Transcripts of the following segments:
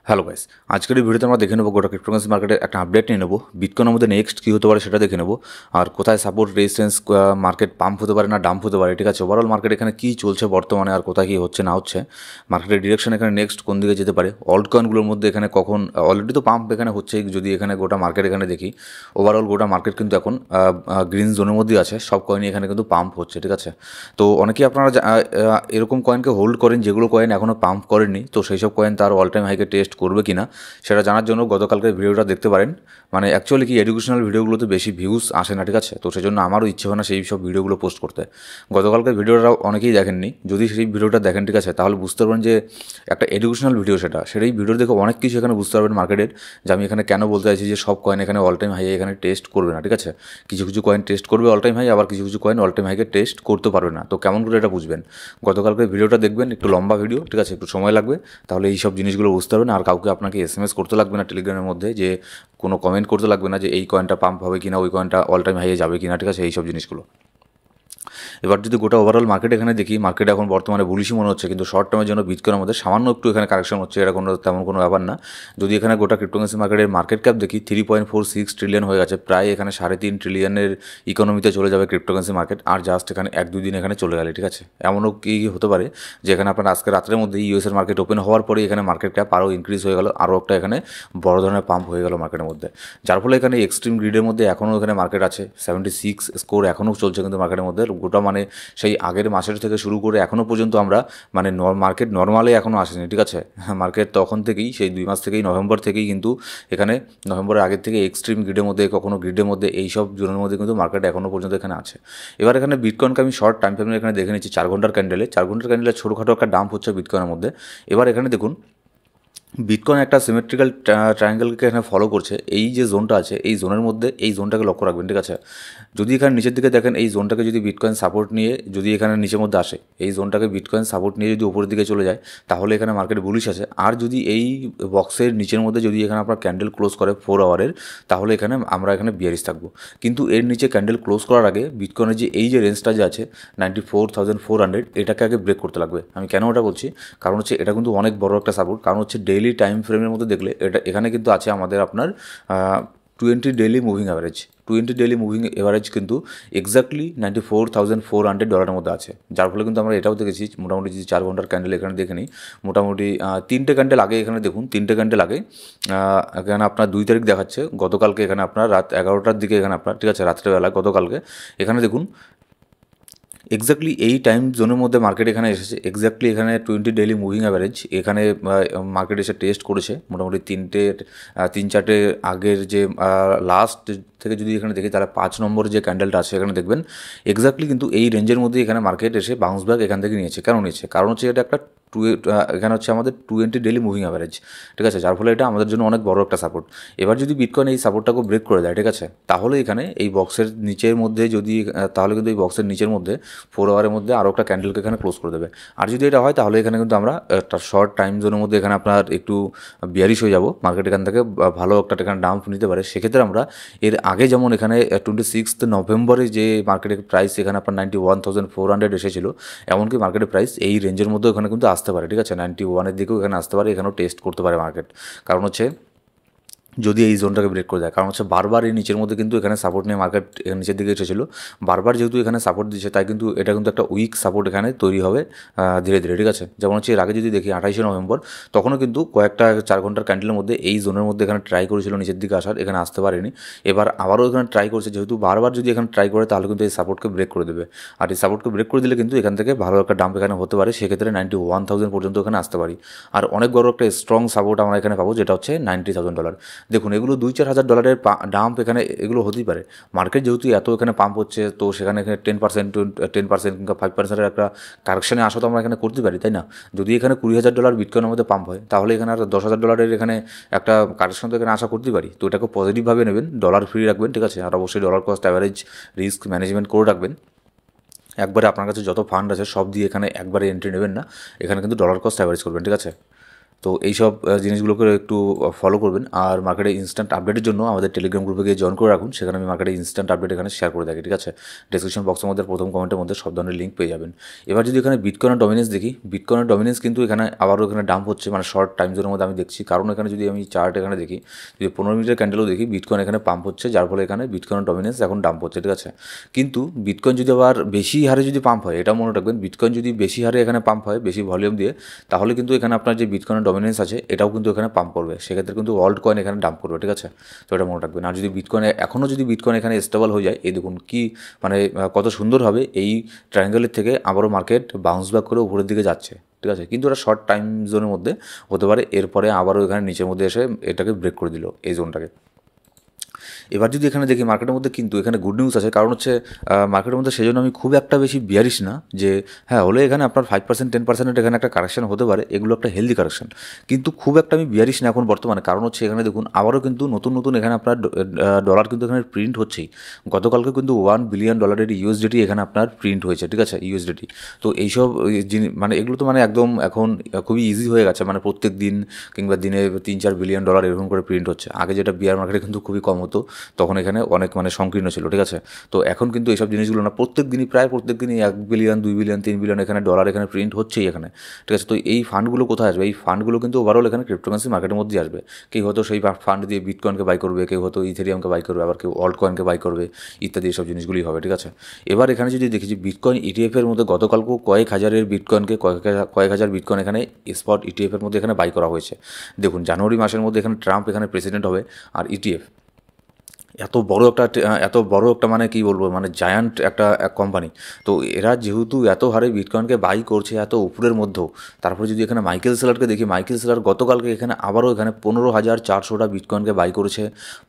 Hello guys, আজকের এই ভিডিওতে আমরা দেখে নেবো গোটা ক্রিপ্টোকারেন্সি মার্কেটের একটা আপডেট নিয়ে নেবো। বিটকয়েনের মধ্যে নেক্সট কী হতে পারে সেটা দেখে নেবো, আর কোথায় সাপোর্ট রেজিস্ট্যান্স মার্কেট পাম্প হতে পারে না ডাম্প হতে পারে। ঠিক আছে, ওভারঅল মার্কেট এখানে কী চলছে বর্তমানে আর কোথায় কী হচ্ছে না হচ্ছে, মার্কেটের ডিরেকশন এখানে নেক্সট কোন দিকে যেতে পারে, অল্ট কয়েনগুলোর মধ্যে এখানে কখন অলরেডি তো পাম্প এখানে হচ্ছে। যদি এখানে গোটা মার্কেট এখানে দেখি, ওভারঅল গোটা মার্কেট কিন্তু এখন গ্রিন জোনের মধ্যেই আছে, সব কয়েনই এখানে কিন্তু পাম্প হচ্ছে। ঠিক আছে, তো অনেকেই আপনারা এরকম কয়েনকে হোল্ড করেন যেগুলো কয়েন এখনও পাম্প করেননি, তো সেই সব কয়েন তার অল টাইম হাইকে টেস্ট করবে কিনা সেটা জানার জন্য গতকালকের ভিডিওটা দেখতে পারেন। মানে অ্যাকচুয়ালি কি এডুকেশনাল ভিডিওগুলোতে বেশি ভিউজ আসে না, ঠিক আছে, তো সেই জন্য আমারও ইচ্ছে হয় না সেই সব ভিডিওগুলো পোস্ট করতে। গতকালকের ভিডিওটা অনেকেই দেখেননি, যদি সেই ভিডিওটা দেখেন ঠিক আছে তাহলে বুঝতে পারবেন যে একটা এডুকেশনাল ভিডিও, সেটাই ভিডিও দেখে অনেক কিছু এখানে বুঝতে পারবেন মার্কেটের, যে আমি এখানে কেন বলতে চাইছি যে সব কয়েন এখানে অল টাইম হাই এখানে টেস্ট করবে না। ঠিক আছে, কিছু কিছু কয়েন টেস্ট করবে অল টাইম হাই, আবার কিছু কিছু কয়েন অল টাইম হাইকে টেস্ট করতে পারবে না। তো কেমন করে এটা বুঝবেন, গতকালকের ভিডিওটা দেখবেন, একটু লম্বা ভিডিও, ঠিক আছে, একটু সময় লাগবে, তাহলে এই সব জিনিসগুলো বুঝতে পারবেন। আর কাউকে আপনাকে এসএমএস করতে লাগবে না টেলিগ্রামের মধ্যে, যে কোনো কমেন্ট করতে লাগবে না যে এই কয়েনটা পাম্প হবে কিনা, ওই কয়েনটা অল টাইম হাইয়ে যাবে কিনা। ঠিক আছে, এই সব জিনিসগুলো। এবার যদি গোটা ওভারঅল মার্কেট এখানে দেখি, মার্কেট এখন বর্তমানে বুলিশই মনে হচ্ছে, কিন্তু শর্ট টার্মের জন্য বিটকয়েনের মধ্যে সামান্য একটু এখানে কারেকশন হচ্ছে, এটা কোনো তেমন কোনো ব্যাপার না। যদি এখানে গোটা ক্রিপ্টোকারেন্সি মার্কেটের মার্কেট ক্যাপ দেখি 3.46 ট্রিলিয়ন হয়ে গেছে, প্রায় এখানে 3.5 ট্রিলিয়নের ইকোনমিতে চলে যাবে ক্রিপ্টোকারেন্সি মার্কেট, আর জাস্ট এখানে 1-2 দিন এখানে চলে গেলে। ঠিক আছে, এমনও কি হতে পারে যে এখানে আপনার আজকে রাত্রের মধ্যে ইউএসের মার্কেট ওপেন হওয়ার পরে এখানে মার্কেট ক্যাপ আরও ইনক্রিজ হয়ে গেল, আরও একটা এখানে বড় ধরনের পাম্প হয়ে গেল মার্কেটের মধ্যে, যার ফলে এখানে এক্সট্রিম গ্রিডের মধ্যে এখনও এখানে মার্কেট আছে। 76 স্কোর এখনও চলছে কিন্তু মার্কেটের মধ্যে গোটা, মানে সেই আগের মাসের থেকে শুরু করে এখনও পর্যন্ত আমরা মানে মার্কেট নর্মালে এখনও আসেনি। ঠিক আছে, মার্কেট তখন থেকেই সেই 2 মাস থেকেই, নভেম্বর থেকেই কিন্তু এখানে, নভেম্বরের আগের থেকে এক্সট্রিম গ্রিডের মধ্যে, কখনো গ্রিডের মধ্যে, এই সব জোনের মধ্যে কিন্তু মার্কেট এখনও পর্যন্ত এখানে আছে। এবার এখানে বিটকয়েনকে আমি শর্ট টাইম ফ্রেমে এখানে দেখে নিচ্ছি 4 ঘন্টার ক্যান্ডেলে, 4 ঘন্টার ক্যান্ডেলে ছোটোখাটো একটা ডাম্প হচ্ছে বিটকয়েনের মধ্যে। এবার এখানে দেখুন বিটকয়েন একটা সিমেট্রিক্যাল ট্রায়াঙ্গেলকে এখানে ফলো করছে, এই যে জোনটা আছে এই জোনের মধ্যে, এই জোনটাকে লক্ষ্য রাখবেন। ঠিক আছে, যদি এখানে নিচের দিকে দেখেন এই জোনটাকে যদি বিটকয়েন সাপোর্ট নিয়ে যদি এখানে নিচের মধ্যে আসে, এই জোনটাকে বিটকয়েন সাপোর্ট নিয়ে যদি উপরের দিকে চলে যায় তাহলে এখানে মার্কেট বুলিশ আছে। আর যদি এই বক্সের নিচের মধ্যে যদি এখানে আপনার ক্যান্ডেল ক্লোজ করে 4 আওয়ারের, তাহলে এখানে আমরা এখানে বিয়ারিশ থাকবো। কিন্তু এর নিচে ক্যান্ডেল ক্লোজ করার আগে বিটকয়েনের যে এই যে রেঞ্জটা যে আছে 94,400, এটাকে আগে ব্রেক করতে লাগবে। আমি কেন ওটা বলছি, কারণ হচ্ছে এটা কিন্তু অনেক বড় একটা সাপোর্ট, কারণ হচ্ছে ডেইলি টাইম ফ্রেমের মধ্যে দেখলে এটা এখানে কিন্তু আছে আমাদের আপনার 20 daily moving average, 20 daily moving average কিন্তু এক্স্যাক্টলি $94,400 মধ্যে আছে, যার ফলে কিন্তু আমরা এটাও দেখেছি মোটামুটি যদি 4 ঘন্টার ক্যান্ডেল এখানে দেখে নিই, মোটামুটি 3টে ক্যান্ডেল আগে এখানে দেখুন, 3টে ক্যান্ডেল আগে এখানে আপনার 2 তারিখ দেখাচ্ছে গতকালকে, এখানে আপনার রাত 11টার দিকে এখানে আপনার, ঠিক আছে, রাত্রেবেলা গতকালকে এখানে দেখুন এক্স্যাক্টলি এই টাইম জোনের মধ্যে মার্কেট এখানে এসেছে, এক্স্যাক্টলি এখানে 20 ডেইলি মুভিং অ্যাভারেজ এখানে মার্কেট এসে টেস্ট করেছে। মোটামুটি 3-4টে আগের যে লাস্ট থেকে যদি এখানে দেখি তাহলে 5 নম্বর যে ক্যান্ডেলটা আছে এখানে দেখবেন এক্স্যাক্টলি কিন্তু এই রেঞ্জের মধ্যে এখানে মার্কেট এসে বাউন্স ব্যাক এখান থেকে নিয়েছে। কেন নিয়েছে, কারণ হচ্ছে এটা একটা এখানে হচ্ছে আমাদের 20 ডেইলি মুভিং অ্যাভারেজ। ঠিক আছে, যার ফলে এটা আমাদের জন্য অনেক বড় একটা সাপোর্ট। এবার যদি বিটকয়েন এই সাপোর্টটাকে ব্রেক করে দেয়, ঠিক আছে, তাহলে এখানে এই বক্সের নিচের মধ্যে যদি তাহলে কিন্তু এই বক্সের নিচের মধ্যে 4 আওয়ারের মধ্যে আরও একটা ক্যান্ডেলকে এখানে ক্লোজ করে দেবে। আর যদি এটা হয় তাহলে এখানে কিন্তু আমরা একটা শর্ট টাইম জোনের মধ্যে এখানে আপনার একটু বিয়ারিশ হয়ে যাব, মার্কেট এখান থেকে ভালো একটা এখানে ডাম্প নিতে পারে। সেক্ষেত্রে আমরা এর আগে যেমন এখানে 26 নভেম্বরে যে মার্কেটের প্রাইস এখানে আপনার 91,400 এসেছিলো, এমনকি মার্কেটের প্রাইস এই রেঞ্জের মধ্যে এখানে কিন্তু আসতে পারে। ঠিক আছে, 91-এর দিকেও এখানে আসতে পারে, এখানেও টেস্ট করতে পারে মার্কেট, কারণ হচ্ছে যদি এই জোনটাকে ব্রেক করে দেয়। কারণ হচ্ছে বারবার এই নিচের মধ্যে কিন্তু এখানে সাপোর্ট নিয়ে মার্কেট নিচের দিকে এসেছিল, বারবার যেহেতু এখানে সাপোর্ট দিচ্ছে তাই কিন্তু এটা কিন্তু একটা উইক সাপোর্ট এখানে তৈরি হবে ধীরে ধীরে। ঠিক আছে, যেমন হচ্ছে এর আগে যদি দেখি 28শে নভেম্বর, তখনও কিন্তু কয়েকটা 4 ঘন্টার ক্যান্ডেলের মধ্যে এই জোনের মধ্যে এখানে ট্রাই করেছিল নিচের দিকে আসার, এখানে আসতে পারেনি। এবার আবারও এখানে ট্রাই করছে, যেহেতু বারবার যদি এখানে ট্রাই করে তাহলে কিন্তু এই সাপোর্টকে ব্রেক করে দেবে। আর এই সাপোর্টকে ব্রেক করে দিলে কিন্তু এখান থেকে ভালো একটা ডাম্প এখানে হতে পারে, সেক্ষেত্রে 91,000 পর্যন্ত এখানে আসতে পারি। আর অনেক বড় একটা স্ট্রং সাপোর্ট আমরা এখানে পাবো, যেটা হচ্ছে $90,000। দেখুন এগুলো $2-4 হাজার ডাম্প এখানে এগুলো হতেই পারে। মার্কেট যেহেতু এত এখানে পাম্প হচ্ছে, তো সেখানে এখানে 10% কিংবা 5%-এর একটা কারেকশানে আসা তো আমরা এখানে করতে পারি, তাই না? যদি এখানে $20,000 বিটকয়েনের মধ্যে পাম্প হয় তাহলে এখানে আর $10,000 এখানে একটা কারেকশন তো এখানে আশা করতে পারি। তো এটাকে পজিটিভভাবে নেবেন, ডলার ফ্রি রাখবেন, ঠিক আছে, আর অবশ্যই dollar cost average risk management করে রাখবেন। একবারে আপনার কাছে যত ফান্ড আছে সব দিয়ে এখানে একবারে এন্ট্রি নেবেন না, এখানে কিন্তু ডলার কস্ট অ্যাভারেজ করবেন। ঠিক আছে, তো এইসব জিনিসগুলোকে একটু ফলো করবেন। আর মার্কেটে ইনস্ট্যান্ট আপডেটের জন্য আমাদের টেলিগ্রাম গ্রুপে গিয়ে জয়েন করে রাখুন, সেখানে আমি মার্কেটে ইনস্ট্যান্ট আপডেট এখানে শেয়ার করে থাকি, ঠিক আছে। ডেসক্রিপশন বক্সের মধ্যে প্রথম কমেন্টের মধ্যে সব ধরনের লিঙ্ক পেয়ে যাবেন। এবার যদি এখানে বিটকয়েনের ডমিনেন্স দেখি, বিটকয়েনের ডমিনেন্স কিন্তু এখানে আবারও এখানে ডাম্প হচ্ছে, মানে শর্ট টাইম জোনের মধ্যে আমি দেখছি। কারণ এখানে যদি আমি চার্ট এখানে দেখি, যদি 15 মিনিটের ক্যান্ডেলও দেখি, বিটকয়েন এখানে পাম্প হচ্ছে, যার ফলে এখানে বিটকয়েনের ডমিনেন্স এখন ডাম্প হচ্ছে, ঠিক আছে। কিন্তু বিটকয়েন যদি আবার বেশি হারে যদি পাম্প হয়, এটা মনে রাখবেন, বিটকয়েন যদি বেশি হারে এখানে পাম্প হয়, বেশি ভলিউম দিয়ে, তাহলে কিন্তু এখানে আপনার যে বিটকয়েনের ডমিনেন্স আছে এটাও কিন্তু এখানে পাম্প করবে, সেক্ষেত্রে কিন্তু অল্ট কয়েন এখানে ডাম্প করবে, ঠিক আছে। তো এটা মনে রাখবেন। আর যদি বিটকয়েন এখনও যদি বিটকয়েন এখানে স্টেবল হয়ে যায়, এই দেখুন কি মানে কত সুন্দরভাবে এই ট্রায়াঙ্গেলের থেকে আবারও মার্কেট বাউন্স ব্যাক করে উপরের দিকে যাচ্ছে, ঠিক আছে। কিন্তু এটা শর্ট টাইম জোনের মধ্যে হতে পারে, এরপরে আবারও এখানে নিচের মধ্যে এসে এটাকে ব্রেক করে দিল এই জোনটাকে। এবার যদি এখানে দেখি মার্কেটের মধ্যে কিন্তু এখানে গুড নিউজ আছে, কারণ হচ্ছে মার্কেটের মধ্যে সেই জন্য আমি খুব একটা বেশি বিয়ারিশ না, যে হ্যাঁ হলে এখানে আপনার 5% 10% এখানে একটা কারেকশন হতে পারে, এগুলো একটা হেলদি কারেকশন, কিন্তু খুব একটা আমি বিয়ারিশ না এখন বর্তমানে। কারণ হচ্ছে এখানে দেখুন আবারও কিন্তু নতুন নতুন এখানে আপনার ডলার কিন্তু এখানে প্রিন্ট হচ্ছেই। গতকালকে কিন্তু $1 বিলিয়ন ইউএসডিটি এখানে আপনার প্রিন্ট হয়েছে, ঠিক আছে, ইউএসডিটি। তো এইসব মানে এগুলো তো মানে একদম এখন খুবই ইজি হয়ে গেছে, মানে প্রত্যেক দিন কিংবা দিনে $3-4 বিলিয়ন এরকম করে প্রিন্ট হচ্ছে। আগে যেটা বিয়ার মার্কেটে কিন্তু খুবই কম হতো, তখন এখানে অনেক মানে সংকীর্ণ ছিল, ঠিক আছে। তো এখন কিন্তু এইসব জিনিসগুলো না, প্রত্যেক দিনই প্রায় প্রত্যেক দিনই 1 বিলিয়ন 2 বিলিয়ন 3 বিলিয়ন এখানে ডলার এখানে প্রিন্ট হচ্ছেই এখানে, ঠিক আছে। তো এই ফান্ডগুলো কোথায় আসবে? এই ফান্ডগুলো কিন্তু ওভারঅল এখানে ক্রিপ্টোকারেন্সি মার্কেটের মধ্যেই আসবে। কেউ হয়তো সেই ফান্ড দিয়ে বিটকয়েনকে বাই করবে, কেউ হয়তো ইথেরিয়ামকে বাই করবে, আবার কেউ অল্ট কয়েনকে বাই করবে, ইত্যাদি এইসব জিনিসগুলি হবে, ঠিক আছে। এবার এখানে যদি দেখি যে বিটকয়েন ইটিএফের মধ্যে গতকালকেও কয়েক হাজারের বিটকয়েনকে কয়েক হাজার বিটকয়েন এখানে স্পট ইটিএফের মধ্যে এখানে বাই করা হয়েছে। দেখুন জানুয়ারি মাসের মধ্যে এখানে ট্রাম্প এখানে প্রেসিডেন্ট হবে, আর ইটিএফ এত বড় একটা মানে কি বলবো, মানে জায়ান্ট একটা কোম্পানি। তো এরা যেহেতু এত হারে বিটকয়েনকে বাই করছে এত উপরের মধ্যেও, তারপরে যদি এখানে মাইকেল সেলারকে দেখি, মাইকেল সেলার গতকালকে এখানে আবারও এখানে 15,400টা বিটকয়েনকে বাই করেছে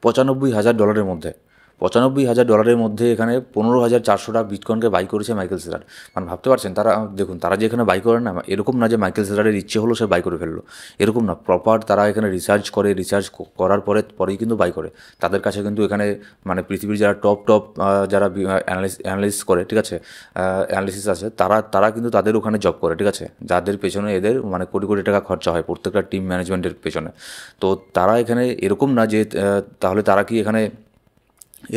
$95,000 মধ্যে। $95,000 মধ্যে এখানে 15,400টা বিটকয়েনকে বাই করেছে মাইকেল সেলার। মানে ভাবতে পারছেন, তারা দেখুন তারা যে এখানে বাই করে না, এরকম না যে মাইকেল সেলারের ইচ্ছে হলো সে বাই করে ফেললো, এরকম না। প্রপার তারা এখানে রিসার্চ করে, রিসার্চ করার পরেই কিন্তু বাই করে। তাদের কাছে কিন্তু এখানে মানে পৃথিবীর যারা টপ যারা অ্যানালিস্ট করে, ঠিক আছে, অ্যানালিসিস আছে, তারা কিন্তু তাদের ওখানে জব করে, ঠিক আছে, যাদের পেছনে এদের মানে কোটি কোটি টাকা খরচা হয় প্রত্যেকটা টিম ম্যানেজমেন্টের পেছনে। তো তারা এখানে এরকম না যে তাহলে তারা কি এখানে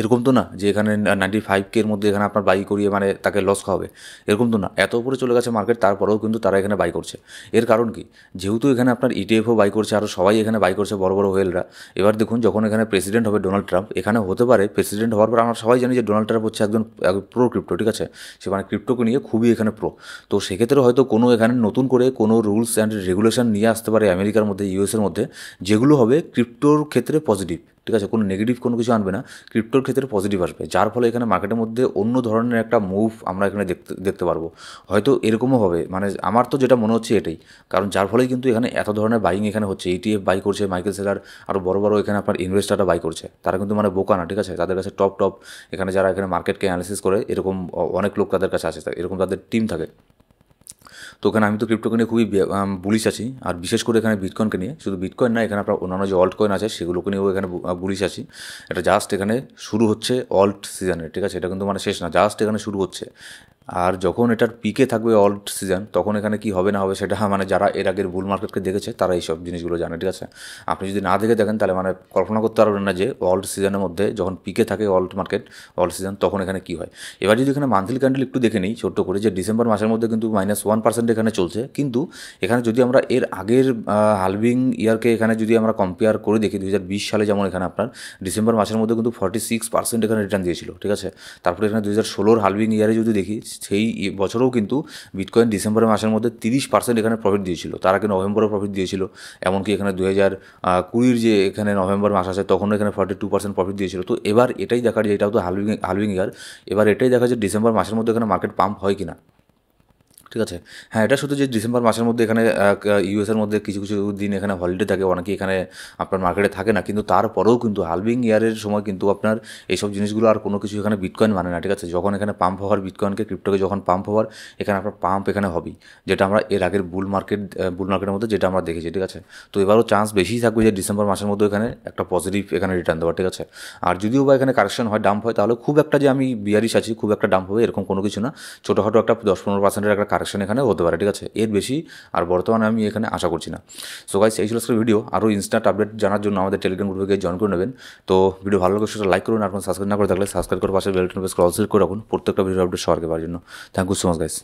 এরকম তো না যে এখানে 95K মধ্যে এখানে আপনার বাই করিয়ে মানে তাকে লস খাওয়াবে, এরকম তো না। এত উপরে চলে গেছে মার্কেট, তারপরেও কিন্তু তারা এখানে বাই করছে। এর কারণ কি? যেহেতু এখানে আপনার ইটিএফও বাই করছে, আরও সবাই এখানে বাই করছে, বড় বড় হোয়েলরা। এবার দেখুন যখন এখানে প্রেসিডেন্ট হবে ডোনাল্ড ট্রাম্প, এখানে হতে পারে প্রেসিডেন্ট হওয়ার পর আমরা সবাই জানি যে ডোনাল্ড ট্রাম্প হচ্ছে একজন প্রো ক্রিপ্টো, ঠিক আছে, সে মানে ক্রিপ্টোকে নিয়ে খুবই এখানে প্রো। তো সেক্ষেত্রে হয়তো কোনো এখানে নতুন করে কোনো রুলস অ্যান্ড রেগুলেশন নিয়ে আসতে পারে আমেরিকার মধ্যে, ইউএসের মধ্যে, যেগুলো হবে ক্রিপ্টোর ক্ষেত্রে পজিটিভ, ঠিক আছে, কোনো নেগেটিভ কোনো কিছু আনবে না, ক্রিপ্টোর ক্ষেত্রে পজিটিভ আসবে, যার ফলে এখানে মার্কেটের মধ্যে অন্য ধরনের একটা মুভ আমরা এখানে দেখতে পারবো। হয়তো এরকমও হবে, মানে আমার তো যেটা মনে হচ্ছে এটাই, কারণ যার ফলেই কিন্তু এখানে এত ধরনের বাইং এখানে হচ্ছে। ইটিএফ বাই করছে, মাইকেল সেলার, আরও বড় বড় এখানে আপনার ইনভেস্টাররা বাই করছে। তারা কিন্তু মানে বোকা না, ঠিক আছে, তাদের কাছে টপ এখানে যারা এখানে মার্কেটকে অ্যানালিসিস করে, এরকম অনেক লোক তাদের কাছে আছে, এরকম তাদের টিম থাকে। তো এখানে আমি তো ক্রিপ্টোকে নিয়ে খুবই বুলিশ আছি, আর বিশেষ করে এখানে বিটকয়েনকে নিয়ে, শুধু বিটকয়েন না, এখানে আপনার অন্যান্য যে অল্ট কয়েন আছে সেগুলোকে নিয়েও এখানে বুলিশ আছি। এটা জাস্ট এখানে শুরু হচ্ছে অল্ট সিজনের, ঠিক আছে, এটা কিন্তু মানে শেষ না, জাস্ট এখানে শুরু হচ্ছে। আর যখন এটার পিকে থাকবে অল্ট সিজন, তখন এখানে কি হবে না হবে সেটা মানে যারা এর আগের বুল মার্কেটকে দেখেছে তারা এইসব জিনিসগুলো জানে, ঠিক আছে। আপনি যদি না দেখে দেখেন তাহলে মানে কল্পনা করতে পারবেন না যে অল্ট সিজনের মধ্যে যখন পিকে থাকে অল্ট সিজন, তখন এখানে কী হয়। এবার যদি এখানে মান্থলি ক্যান্ডেল একটু দেখে নিই ছোট্ট করে, যে ডিসেম্বর মাসের মধ্যে কিন্তু -1% এখানে চলছে, কিন্তু এখানে যদি আমরা এর আগের হালভিং ইয়ারকে এখানে যদি আমরা কম্পেয়ার করে দেখি, 2020 সালে যেমন এখানে আপনার ডিসেম্বর মাসের মধ্যে কিন্তু 46% এখানে রিটার্ন দিয়েছিল, ঠিক আছে। তারপরে এখানে 2016 হালভিং ইয়ারে যদি দেখি, সেই বছরেও কিন্তু বিটকয়েন ডিসেম্বর মাসের মধ্যে 30% এখানে প্রফিট দিয়েছিল, তার আগে নভেম্বরেও প্রফিট দিয়েছিল। এমনকি এখানে 2020 যে এখানে নভেম্বর মাস আছে তখনও এখানে 42% প্রফিট দিয়েছিল। তো এবার এটাই দেখার যে এটাও তো হালভিং ইয়ার, এবার এটাই দেখা যে ডিসেম্বর মাসের মধ্যে এখানে মার্কেট পাম্প হয় কি না, ঠিক আছে। হ্যাঁ, এটা শুধু যে ডিসেম্বর মাসের মধ্যে এখানে ইউএসের মধ্যে কিছু কিছু দিন এখানে হলিডে থাকে, অনেকে এখানে আপনার মার্কেটে থাকে না, কিন্তু তারপরেও কিন্তু হালভিং ইয়ারের সময় কিন্তু আপনার এইসব জিনিসগুলো আর কোনো কিছু এখানে বিটকয়েন মানে না, ঠিক আছে। যখন এখানে পাম্প হওয়ার বিটকয়েনকে, ক্রিপ্টোকে যখন পাম্প হওয়ার, এখানে আপনার পাম্প এখানে হবেই, যেটা আমরা এর আগের বুল মার্কেটের মধ্যে যেটা আমরা দেখেছি, ঠিক আছে। তো এবারও চান্স বেশিই থাকবে যে ডিসেম্বর মাসের মধ্যে এখানে একটা পজিটিভ এখানে রিটার্ন দেওয়া, ঠিক আছে। আর যদিও বা এখানে কারেকশন হয়, ডাম্প হয়, তাহলে খুব একটা যে আমি বিয়ারিশ আছি, খুব একটা ডাম্প হবে এরকম কোনো কিছু না, ছোটোখাটো একটা 10-15% একটা কারেকশন এখানে হতে পারে, ঠিক আছে, এর বেশি আর বর্তমানে আমি এখানে আশা করছি না। সো গাইস, এই ছিল আজকের ভিডিও। আরও ইনস্ট্যান্ট আপডেট জানার জন্য আমাদের টেলিগ্রাম গ্রুপে গিয়ে জয়েন করে নেবেন। তো ভিডিও ভালো লাগে সেটা লাইক করুন, আর সাবস্ক্রাইব না করে থাকলে সাবস্ক্রাইব করে পাশে বেল আইকন প্রেস করে অল সেট করে রাখুন প্রত্যেকটা ভিডিও আপডেট সবার পাওয়ার জন্য। Thank you so much guys.